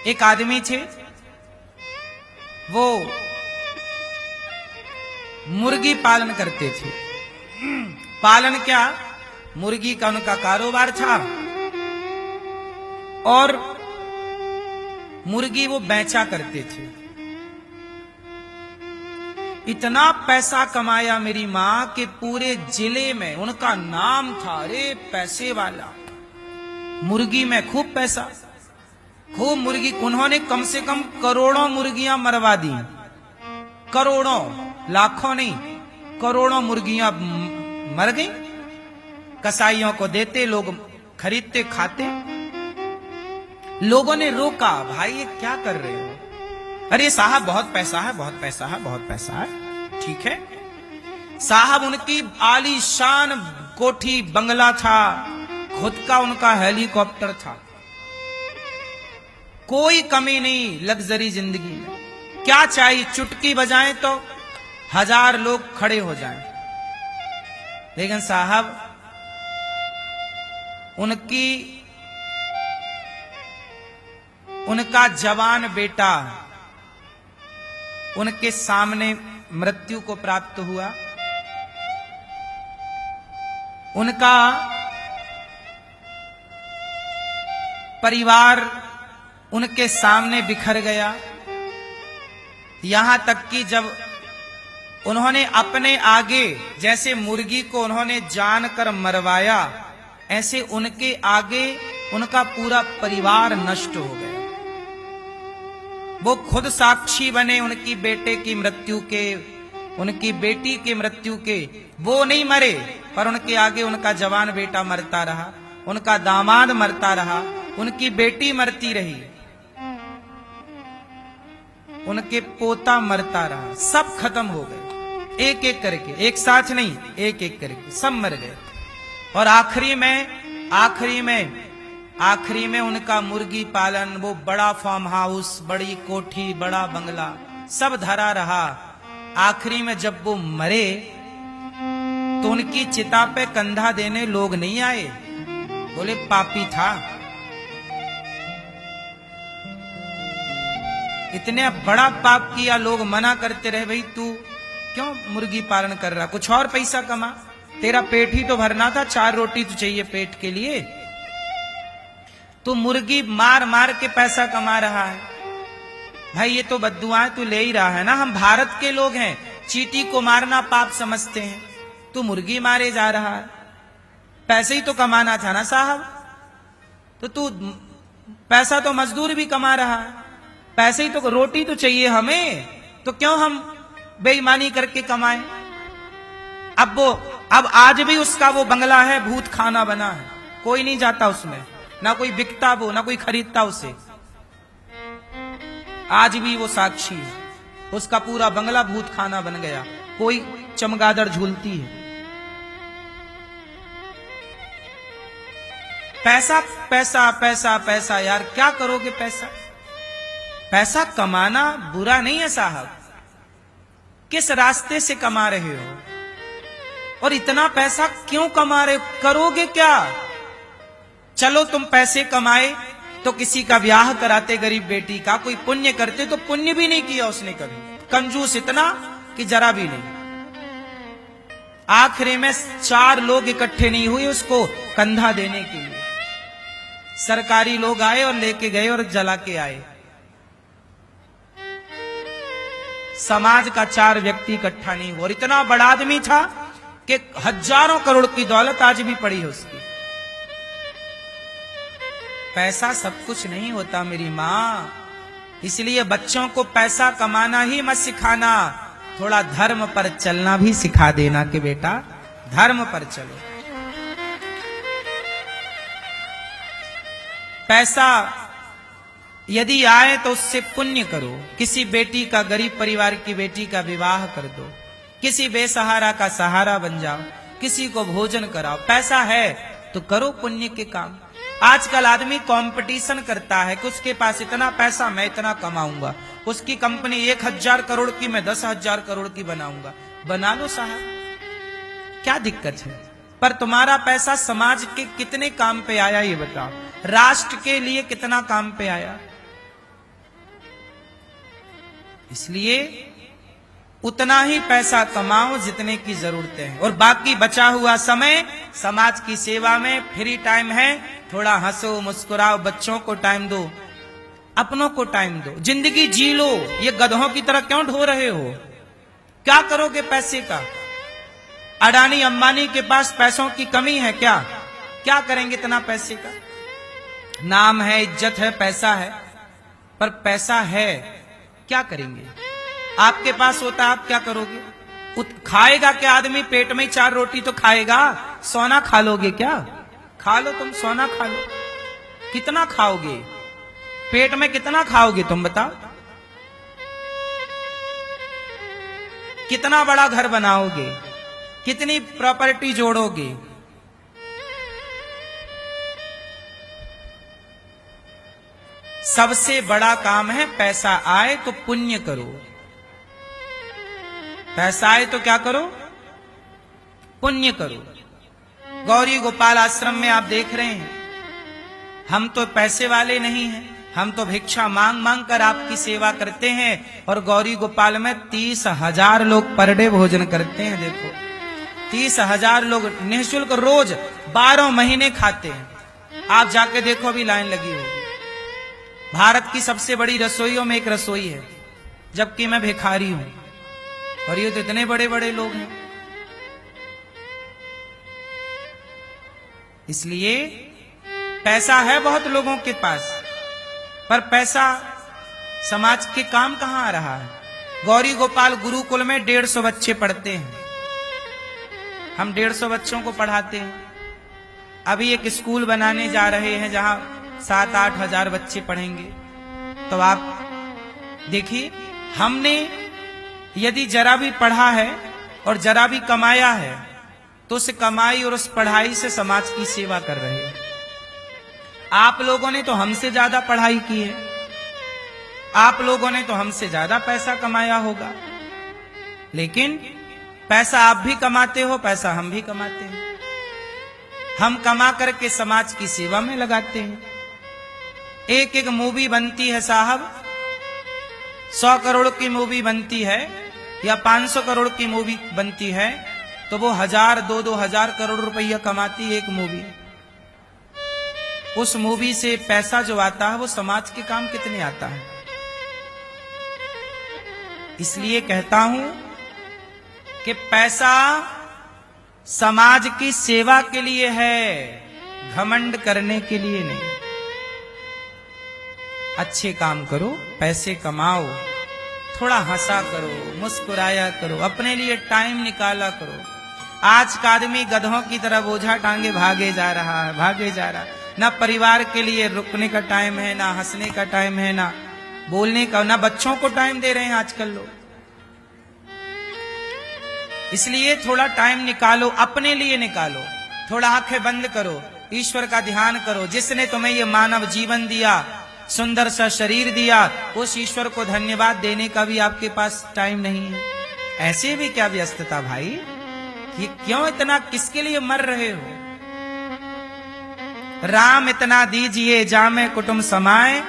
एक आदमी थे, वो मुर्गी पालन करते थे। पालन क्या, मुर्गी का उनका कारोबार था और मुर्गी वो बेचा करते थे। इतना पैसा कमाया मेरी मां के पूरे जिले में उनका नाम था, अरे पैसे वाला, मुर्गी में खूब पैसा, खूब मुर्गी। उन्होंने कम से कम करोड़ों मुर्गियां मरवा दी, करोड़ों, लाखों नहीं, करोड़ों मुर्गियां मर गई। कसाईयों को देते, लोग खरीदते खाते। लोगों ने रोका, भाई ये क्या कर रहे हो? अरे साहब बहुत पैसा है, बहुत पैसा है, बहुत पैसा है। ठीक है साहब, उनकी आलीशान कोठी बंगला था, खुद का उनका हेलीकॉप्टर था, कोई कमी नहीं लग्जरी जिंदगी में। क्या चाहिए, चुटकी बजाएं तो 1000 लोग खड़े हो जाएं। लेकिन साहब उनका जवान बेटा उनके सामने मृत्यु को प्राप्त हुआ। उनका परिवार उनके सामने बिखर गया। यहां तक कि जब उन्होंने अपने आगे, जैसे मुर्गी को उन्होंने जानकर मरवाया, ऐसे उनके आगे उनका पूरा परिवार नष्ट हो गया। वो खुद साक्षी बने उनकी बेटे की मृत्यु के, उनकी बेटी की मृत्यु के। वो नहीं मरे, पर उनके आगे उनका जवान बेटा मरता रहा, उनका दामाद मरता रहा, उनकी बेटी मरती रही, उनके पोता मरता रहा। सब खत्म हो गए, एक एक करके, एक साथ नहीं, एक एक करके सब मर गए। और आखिरी में उनका मुर्गी पालन, वो बड़ा फार्म हाउस, बड़ी कोठी, बड़ा बंगला, सब धरा रहा। आखिरी में जब वो मरे तो उनकी चिता पे कंधा देने लोग नहीं आए, बोले पापी था। इतने बड़ा पाप किया, लोग मना करते रहे, भाई तू क्यों मुर्गी पालन कर रहा, कुछ और पैसा कमा, तेरा पेट ही तो भरना था, 4 रोटी तो चाहिए पेट के लिए, तू मुर्गी मार मार के पैसा कमा रहा है। भाई ये तो बद्दुआएं तू ले ही रहा है ना। हम भारत के लोग हैं, चींटी को मारना पाप समझते हैं, तू मुर्गी मारे जा रहा है। पैसे ही तो कमाना था ना साहब, तो तू पैसा तो मजदूर भी कमा रहा है, पैसे ही तो, रोटी तो चाहिए हमें, तो क्यों हम बेईमानी करके कमाएं। अब आज भी उसका वो बंगला है, भूत खाना बना है, कोई नहीं जाता उसमें, ना कोई बिकता वो, ना कोई खरीदता उसे। आज भी वो साक्षी है, उसका पूरा बंगला भूत खाना बन गया, कोई चमगादड़ झूलती है। पैसा पैसा पैसा पैसा, यार क्या करोगे पैसा? पैसा कमाना बुरा नहीं है साहब, किस रास्ते से कमा रहे हो और इतना पैसा क्यों कमा रहे हो, करोगे क्या? चलो तुम पैसे कमाए तो किसी का ब्याह कराते गरीब बेटी का, कोई पुण्य करते, तो पुण्य भी नहीं किया उसने कभी, कंजूस इतना कि जरा भी नहीं। आखिरी में 4 लोग इकट्ठे नहीं हुए उसको कंधा देने के लिए। सरकारी लोग आए और लेके गए और जला के आए। समाज का 4 व्यक्ति इकट्ठा नहीं हुआ, और इतना बड़ा आदमी था कि हजारों करोड़ की दौलत आज भी पड़ी है उसकी। पैसा सब कुछ नहीं होता मेरी मां, इसलिए बच्चों को पैसा कमाना ही मत सिखाना, थोड़ा धर्म पर चलना भी सिखा देना कि बेटा धर्म पर चलो। पैसा यदि आए तो उससे पुण्य करो, किसी बेटी का, गरीब परिवार की बेटी का विवाह कर दो, किसी बेसहारा का सहारा बन जाओ, किसी को भोजन कराओ। पैसा है तो करो पुण्य के काम। आजकल आदमी कंपटीशन करता है कि उसके पास इतना पैसा, मैं इतना कमाऊंगा, उसकी कंपनी 1000 करोड़ की, मैं 10,000 करोड़ की बनाऊंगा। बना लो साहब, क्या दिक्कत है? पर तुम्हारा पैसा समाज के कितने काम पे आया ये बताओ, राष्ट्र के लिए कितना काम पे आया? इसलिए उतना ही पैसा कमाओ जितने की जरूरतें हैं, और बाकी बचा हुआ समय समाज की सेवा में, फ्री टाइम है, थोड़ा हंसो मुस्कुराओ, बच्चों को टाइम दो, अपनों को टाइम दो, जिंदगी जी लो। ये गधों की तरह क्यों ढो रहे हो? क्या करोगे पैसे का? अडानी अंबानी के पास पैसों की कमी है क्या? क्या करेंगे इतना पैसे का? नाम है, इज्जत है, पैसा है, पर पैसा है क्या करेंगे? आपके पास होता आप क्या करोगे? खाएगा क्या आदमी? पेट में 4 रोटी तो खाएगा, सोना खा लोगे क्या? खा लो तुम, सोना खा लो। कितना खाओगे? पेट में कितना खाओगे तुम बताओ? कितना बड़ा घर बनाओगे? कितनी प्रॉपर्टी जोड़ोगे? सबसे बड़ा काम है पैसा आए तो पुण्य करो। पैसा आए तो क्या करो? पुण्य करो। गौरी गोपाल आश्रम में आप देख रहे हैं, हम तो पैसे वाले नहीं हैं, हम तो भिक्षा मांग मांग कर आपकी सेवा करते हैं, और गौरी गोपाल में 30,000 लोग पर डे भोजन करते हैं। देखो 30,000 लोग निःशुल्क रोज 12 महीने खाते हैं। आप जाके देखो, अभी लाइन लगी होगी। भारत की सबसे बड़ी रसोइयों में एक रसोई है, जबकि मैं भिखारी हूं, और ये तो इतने बड़े बड़े लोग हैं। इसलिए पैसा है बहुत लोगों के पास, पर पैसा समाज के काम कहां आ रहा है? गौरी गोपाल गुरुकुल में 150 बच्चे पढ़ते हैं, हम 150 बच्चों को पढ़ाते हैं। अभी एक स्कूल बनाने जा रहे हैं जहां 7-8 हजार बच्चे पढ़ेंगे। तो आप देखिए, हमने यदि जरा भी पढ़ा है और जरा भी कमाया है, तो उस कमाई और उस पढ़ाई से समाज की सेवा कर रहे हैं। आप लोगों ने तो हमसे ज्यादा पढ़ाई की है, आप लोगों ने तो हमसे ज्यादा पैसा कमाया होगा, लेकिन पैसा आप भी कमाते हो, पैसा हम भी कमाते हैं। हम कमा करके समाज की सेवा में लगाते हैं। एक एक मूवी बनती है साहब, 100 करोड़ की मूवी बनती है या 500 करोड़ की मूवी बनती है, तो वो 1000, 2-2 हजार करोड़ रुपया कमाती है एक मूवी। उस मूवी से पैसा जो आता है वो समाज के काम कितने आता है? इसलिए कहता हूं कि पैसा समाज की सेवा के लिए है, घमंड करने के लिए नहीं। अच्छे काम करो, पैसे कमाओ, थोड़ा हंसा करो, मुस्कुराया करो, अपने लिए टाइम निकाला करो। आज का आदमी गधों की तरह बोझा टांगे भागे जा रहा है, भागे जा रहा है। ना परिवार के लिए रुकने का टाइम है, ना हंसने का टाइम है, ना बोलने का, ना बच्चों को टाइम दे रहे हैं आजकल लोग। इसलिए थोड़ा टाइम निकालो, अपने लिए निकालो, थोड़ा आंखें बंद करो, ईश्वर का ध्यान करो। जिसने तुम्हें ये मानव जीवन दिया, सुंदर सा शरीर दिया, उस ईश्वर को धन्यवाद देने का भी आपके पास टाइम नहीं है। ऐसे भी क्या व्यस्तता भाई, कि क्यों इतना किसके लिए मर रहे हो? राम इतना दीजिए जामे कुटुंब समाए,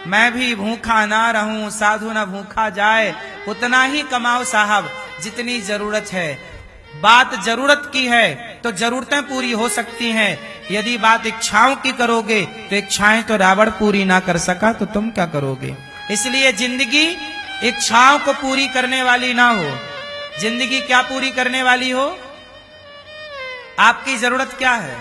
मैं भी भूखा ना रहूं साधु ना भूखा जाए। उतना ही कमाओ साहब जितनी जरूरत है। बात जरूरत की है तो जरूरतें पूरी हो सकती हैं। यदि बात इच्छाओं की करोगे तो इच्छाएं तो रावण पूरी ना कर सका, तो तुम क्या करोगे? इसलिए जिंदगी इच्छाओं को पूरी करने वाली ना हो, जिंदगी क्या पूरी करने वाली हो? आपकी जरूरत क्या है?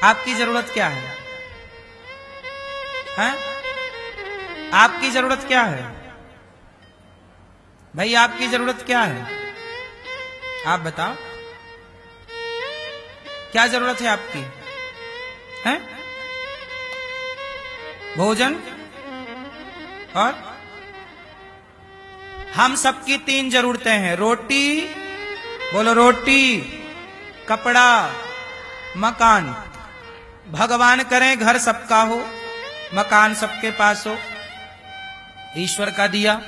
आपकी जरूरत क्या है? हैं? आपकी जरूरत क्या है भाई? आपकी जरूरत क्या है? आप बताओ, क्या जरूरत है आपकी? हैं? भोजन और हम सबकी 3 जरूरतें हैं। रोटी, बोलो रोटी, कपड़ा, मकान। भगवान करें घर सबका हो, मकान सबके पास हो, ईश्वर का दिया।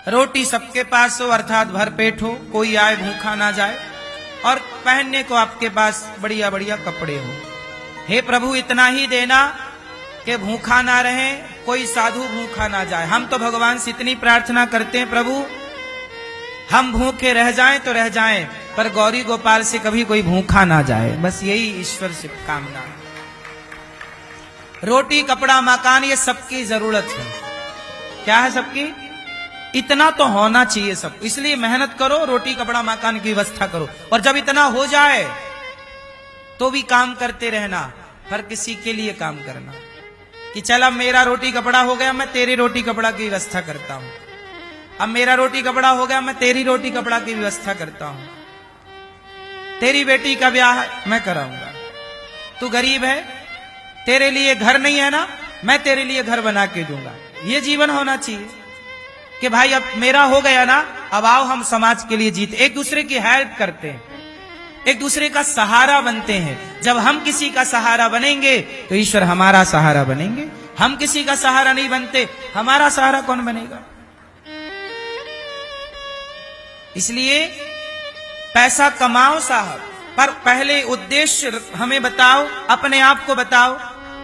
रोटी सबके पास हो अर्थात भरपेट हो, कोई आए भूखा ना जाए, और पहनने को आपके पास बढ़िया बढ़िया कपड़े हो। हे प्रभु इतना ही देना कि भूखा ना रहे, कोई साधु भूखा ना जाए। हम तो भगवान से इतनी प्रार्थना करते हैं, प्रभु हम भूखे रह जाएं तो रह जाएं, पर गौरी गोपाल से कभी कोई भूखा ना जाए। बस यही ईश्वर से कामना है। रोटी कपड़ा मकान ये सबकी जरूरत है। क्या है सबकी? इतना तो होना चाहिए सब। इसलिए मेहनत करो, रोटी कपड़ा मकान की व्यवस्था करो, और जब इतना हो जाए तो भी काम करते रहना। हर किसी के लिए काम करना कि चल अब मेरा रोटी कपड़ा हो गया, मैं तेरी रोटी कपड़ा की व्यवस्था करता हूं। अब मेरा रोटी कपड़ा हो गया, मैं तेरी रोटी कपड़ा की व्यवस्था करता हूं। तेरी बेटी का ब्याह मैं कराऊंगा। तू गरीब है, तेरे लिए घर नहीं है ना, मैं तेरे लिए घर बना के दूंगा। ये जीवन होना चाहिए कि भाई अब मेरा हो गया ना, अब आओ हम समाज के लिए जीते, एक दूसरे की हेल्प करते हैं, एक दूसरे का सहारा बनते हैं। जब हम किसी का सहारा बनेंगे तो ईश्वर हमारा सहारा बनेंगे। हम किसी का सहारा नहीं बनते, हमारा सहारा कौन बनेगा? इसलिए पैसा कमाओ साहब, पर पहले उद्देश्य हमें बताओ, अपने आप को बताओ,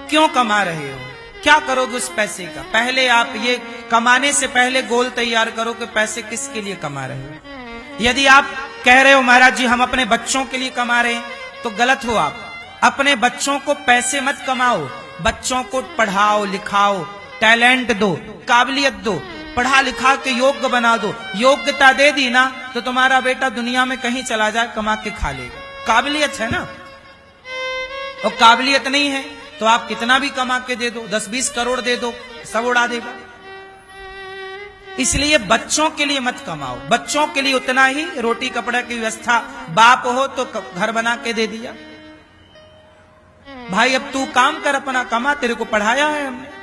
क्यों कमा रहे हो, क्या करोगे उस पैसे का। पहले आप ये कमाने से पहले गोल तैयार करो कि पैसे किसके लिए कमा रहे हो। यदि आप कह रहे हो महाराज जी हम अपने बच्चों के लिए कमा रहे हैं, तो गलत हो। आप अपने बच्चों को पैसे मत कमाओ, बच्चों को पढ़ाओ लिखाओ, टैलेंट दो, काबिलियत दो, पढ़ा लिखा के योग्य बना दो। योग्यता दे दी ना तो तुम्हारा बेटा दुनिया में कहीं चला जाए कमा के खा लेगा। काबिलियत है ना, और काबिलियत नहीं है तो आप कितना भी कमा के दे दो, 10-20 करोड़ दे दो, सब उड़ा देगा। इसलिए बच्चों के लिए मत कमाओ, बच्चों के लिए उतना ही रोटी कपड़ा की व्यवस्था। बाप हो तो घर बना के दे दिया, भाई अब तू काम कर, अपना कमा, तेरे को पढ़ाया है हमने।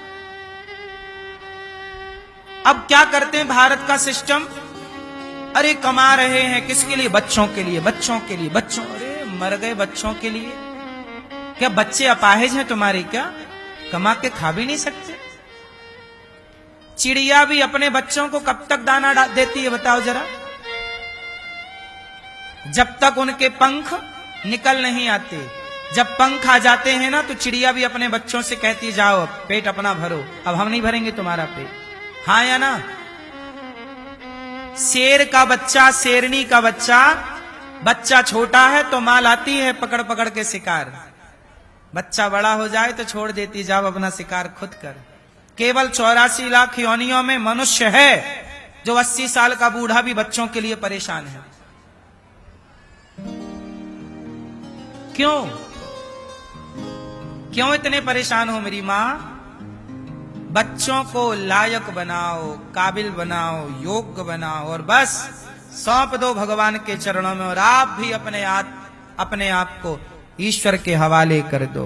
अब क्या करते हैं भारत का सिस्टम, अरे कमा रहे हैं किसके लिए? बच्चों के लिए, बच्चों के लिए, बच्चों। अरे मर गए बच्चों के लिए। क्या बच्चे अपाहिज हैं तुम्हारे? क्या कमा के खा भी नहीं सकते? चिड़िया भी अपने बच्चों को कब तक दाना देती है बताओ जरा? जब तक उनके पंख निकल नहीं आते। जब पंख आ जाते हैं ना तो चिड़िया भी अपने बच्चों से कहती है जाओ अब पेट अपना भरो, अब हम नहीं भरेंगे तुम्हारा पेट। हाँ या ना? शेर का बच्चा, शेरनी का बच्चा, बच्चा छोटा है तो माँ लाती है पकड़ पकड़ के शिकार। बच्चा बड़ा हो जाए तो छोड़ देती, जाओ अपना शिकार खुद कर। केवल 84 लाख योनियों में मनुष्य है जो 80 साल का बूढ़ा भी बच्चों के लिए परेशान है। क्यों क्यों इतने परेशान हो मेरी मां? बच्चों को लायक बनाओ, काबिल बनाओ, योग्य बनाओ, और बस सौंप दो भगवान के चरणों में, और आप भी अपने आप को ईश्वर के हवाले कर दो।